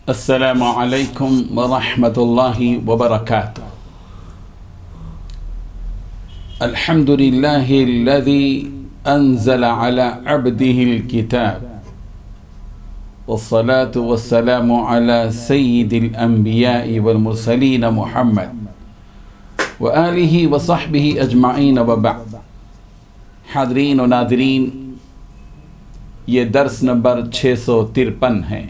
السلام علیکم ورحمۃ اللہ وبرکاتہ۔ الحمد للہ الذی انزل علی عبده الكتاب والصلاة والسلام علی سید الانبیاء والمرسلین محمد وآلہ وصحبہ اجمعین وبعد۔ حاضرین و ناظرین، یہ درس نمبر 653 ہے۔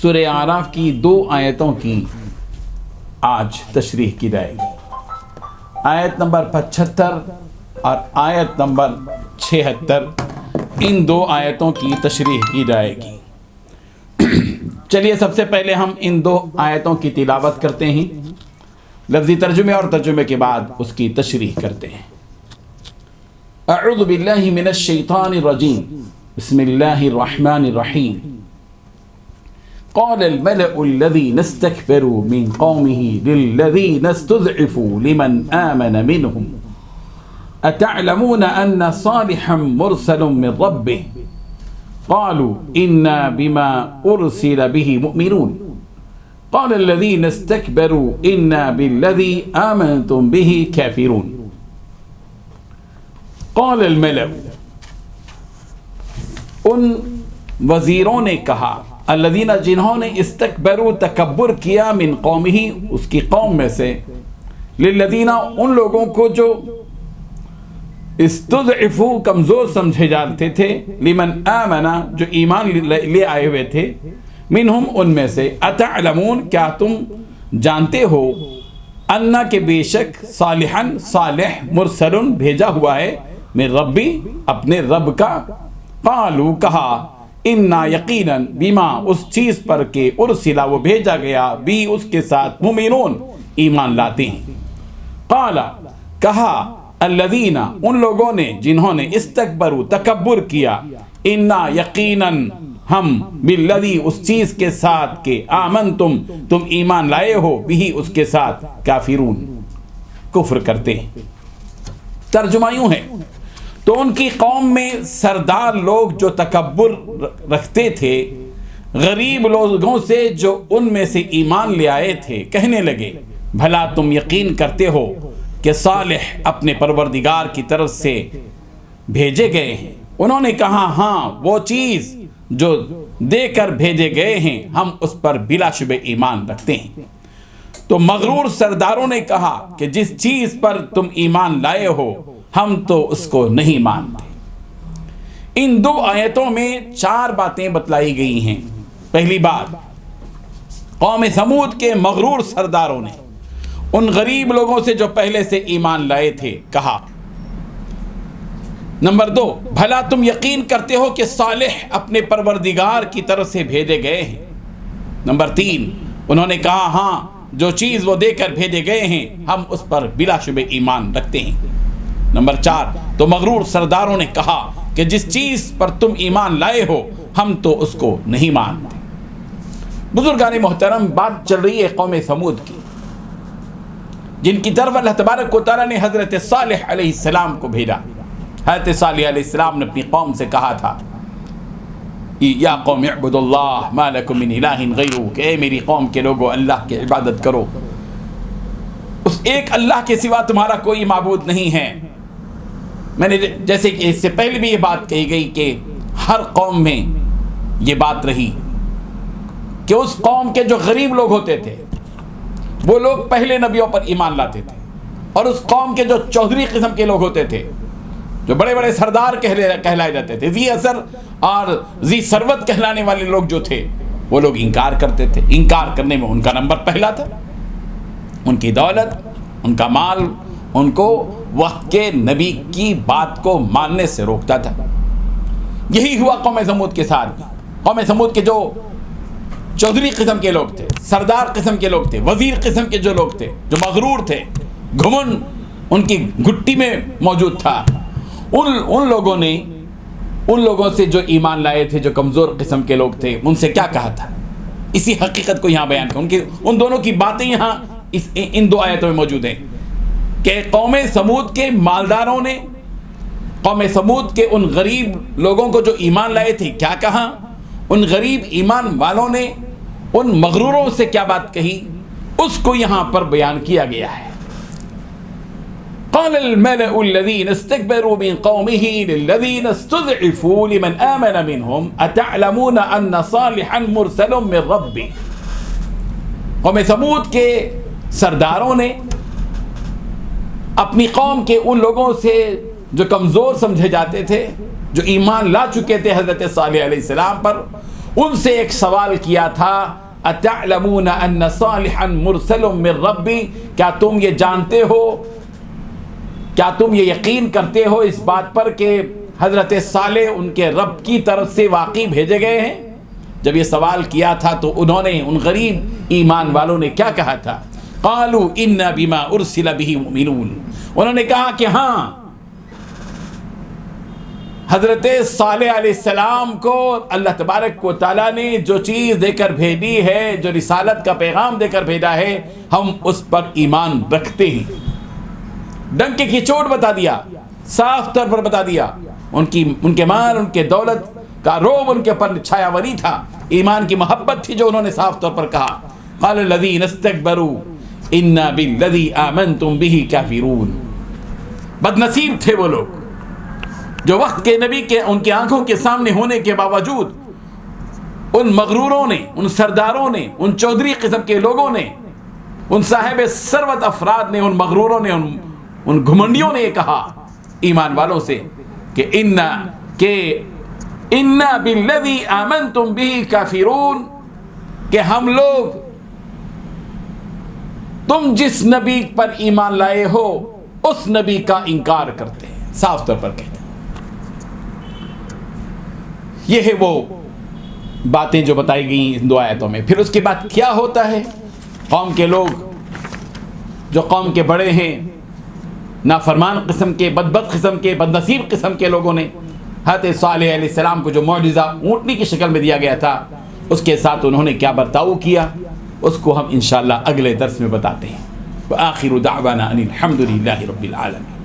سورہ اعراف کی 2 آیتوں کی آج تشریح کی جائے گی۔ آیت نمبر 75 اور آیت نمبر 76، ان 2 آیتوں کی تشریح کی جائے گی۔ چلیے سب سے پہلے ہم ان 2 آیتوں کی تلاوت کرتے ہیں، لفظی ترجمے اور ترجمے کے بعد اس کی تشریح کرتے ہیں۔ اعوذ باللہ من الشیطان الرجیم، بسم اللہ الرحمن الرحیم۔ قال الملأ الذين استكبروا من قومه للذين استضعفوا لمن آمن منهم أتعلمون أن صالحا مرسل من ربه قالوا إنا بما أرسل به مؤمنون قال الذين استكبروا إنا بالذي آمنتم به كافرون قال الملأ، ان وزیروں نے کہا، الذین جنہوں نے استکبروا تکبر کیا، من قومہ اس کی قوم میں سے، للذین ان لوگوں کو جو استضعفوا کمزور سمجھے جاتے تھے، لمن آمنا جو ایمان لے آئے ہوئے تھے، منہم ان میں سے، اتعلمون کیا تم جانتے ہو، انا کہ بے شک، صالحا صالح، مرسلن بھیجا ہوا ہے، من ربی اپنے رب کا، قالوا کہا، انا یقیناً، بما اس چیز پر کہ ارسلا وہ بھیجا گیا، بھی اس کے ساتھ، مومنون ایمان لاتے ہیں۔ قال کہا، الذین ان لوگوں نے جنہوں نے استکبروا تکبر کیا، انا یقیناً ہم، بالذی اس چیز کے ساتھ کہ آمنتم تم ایمان لائے ہو، بھی اس کے ساتھ، کافرون کفر کرتے ہیں۔ ترجمہ یوں ہے، تو ان کی قوم میں سردار لوگ جو تکبر رکھتے تھے، غریب لوگوں سے جو ان میں سے ایمان لے آئے تھے، کہنے لگے، بھلا تم یقین کرتے ہو کہ صالح اپنے پروردگار کی طرف سے بھیجے گئے ہیں؟ انہوں نے کہا، ہاں، وہ چیز جو دے کر بھیجے گئے ہیں ہم اس پر بلا شبہ ایمان رکھتے ہیں۔ تو مغرور سرداروں نے کہا کہ جس چیز پر تم ایمان لائے ہو ہم تو اس کو نہیں مانتے۔ ان 2 آیتوں میں 4 باتیں بتلائی گئی ہیں۔ پہلی بات، قوم ثمود کے مغرور سرداروں نے ان غریب لوگوں سے جو پہلے سے ایمان لائے تھے کہا۔ نمبر 2، بھلا تم یقین کرتے ہو کہ صالح اپنے پروردگار کی طرف سے بھیجے گئے ہیں؟ نمبر 3، انہوں نے کہا، ہاں، جو چیز وہ دے کر بھیجے گئے ہیں ہم اس پر بلا شبہ ایمان رکھتے ہیں۔ نمبر 4، تو مغرور سرداروں نے کہا کہ جس چیز پر تم ایمان لائے ہو ہم تو اس کو نہیں مانتے۔ بزرگان محترم، بات چل رہی ہے قوم ثمود کی، جن کی طرف اللہ تبارک و تعالیٰ نے حضرت صالح علیہ السلام کو بھیجا۔ حضرت صالح علیہ السلام نے اپنی قوم سے کہا تھا، یا قوم اعبدوا اللہ ما لکم من الہ غیرہ، کہ اے میری قوم کے لوگوں اللہ کی عبادت کرو، اس ایک اللہ کے سوا تمہارا کوئی معبود نہیں ہے۔ میں نے جیسے کہ اس سے پہلے بھی یہ بات کہی گئی کہ ہر قوم میں یہ بات رہی کہ اس قوم کے جو غریب لوگ ہوتے تھے وہ لوگ پہلے نبیوں پر ایمان لاتے تھے، اور اس قوم کے جو چودھری قسم کے لوگ ہوتے تھے، جو بڑے بڑے سردار کہلائے جاتے تھے، ذی اثر اور ذی ثروت کہلانے والے لوگ جو تھے، وہ لوگ انکار کرتے تھے۔ انکار کرنے میں ان کا نمبر پہلا تھا، ان کی دولت، ان کا مال ان کو وقت کے نبی کی بات کو ماننے سے روکتا تھا۔ یہی ہوا قوم ثمود کے ساتھ۔ قوم ثمود کے جو چودھری قسم کے لوگ تھے، سردار قسم کے لوگ تھے، وزیر قسم کے جو لوگ تھے، جو مغرور تھے، گھمنڈ ان کی گھٹی میں موجود تھا، ان لوگوں نے ان لوگوں سے جو ایمان لائے تھے، جو کمزور قسم کے لوگ تھے، ان سے کیا کہا تھا؟ اسی حقیقت کو یہاں بیان کیا۔ ان دونوں کی باتیں یہاں ان 2 آیتوں میں موجود ہیں کہ قوم ثمود کے مالداروں نے قوم سمود کے ان غریب لوگوں کو جو ایمان لائے تھے کیا کہا؟ ان غریب ایمان والوں نے ان مغروروں سے کیا بات کہی، اس کو یہاں پر بیان کیا گیا ہے۔ قال الملأ الذين استكبروا من قومه للذين استضعفوا لمن آمن منهم أتعلمون أن صالحا مرسل من ربي۔ قوم سمود کے سرداروں نے اپنی قوم کے ان لوگوں سے جو کمزور سمجھے جاتے تھے، جو ایمان لا چکے تھے حضرت صالح علیہ السلام پر، ان سے ایک سوال کیا تھا، اتعلمون ان صالحا مرسل من ربی، کیا تم یہ جانتے ہو، کیا تم یہ یقین کرتے ہو اس بات پر کہ حضرت صالح ان کے رب کی طرف سے واقعی بھیجے گئے ہیں؟ جب یہ سوال کیا تھا تو انہوں نے، ان غریب ایمان والوں نے کیا کہا تھا؟ قالوا انا بما ارسل به مؤمنون، انہوں نے کہا کہ ہاں حضرت صالح علیہ السلام کو اللہ تبارک و تعالیٰ نے جو چیز دے کر بھیجی ہے، جو رسالت کا پیغام دے کر بھیجا ہے، ہم اس پر ایمان رکھتے ہیں۔ ڈنکے کی چوٹ بتا دیا، صاف طور پر بتا دیا، ان کے مال، ان کے دولت کا روب ان کے پر چھایا وری تھا، ایمان کی محبت تھی جو انہوں نے صاف طور پر کہا۔ قال الذین استکبروا انا بالذی آمنتم به کافرون۔ بد نصیب تھے وہ لوگ جو وقت کے نبی کے ان کی آنکھوں کے سامنے ہونے کے باوجود ان مغروروں نے، ان سرداروں نے، ان چودھری قسم کے لوگوں نے، ان صاحب ثروت افراد نے، ان مغروروں نے، ان گھمنڈیوں نے یہ کہا ایمان والوں سے کہ انا بالذی آمنتم به کافرون، کہ ہم لوگ تم جس نبی پر ایمان لائے ہو اس نبی کا انکار کرتے ہیں، صاف طور پر کہتے ہیں۔ یہ ہے وہ باتیں جو بتائی گئیں ان دو آیتوں میں۔ پھر اس کے بعد کیا ہوتا ہے؟ قوم کے لوگ جو قوم کے بڑے ہیں، نافرمان قسم کے، بدبخت قسم کے، بد نصیب قسم کے لوگوں نے حضرت صالح علیہ السلام کو جو معجزہ اونٹنی کی شکل میں دیا گیا تھا، اس کے ساتھ انہوں نے کیا برتاؤ کیا، اس کو ہم انشاءاللہ اگلے درس میں بتاتے ہیں۔ وآخر دعوانا ان الحمد للہ رب العالمین۔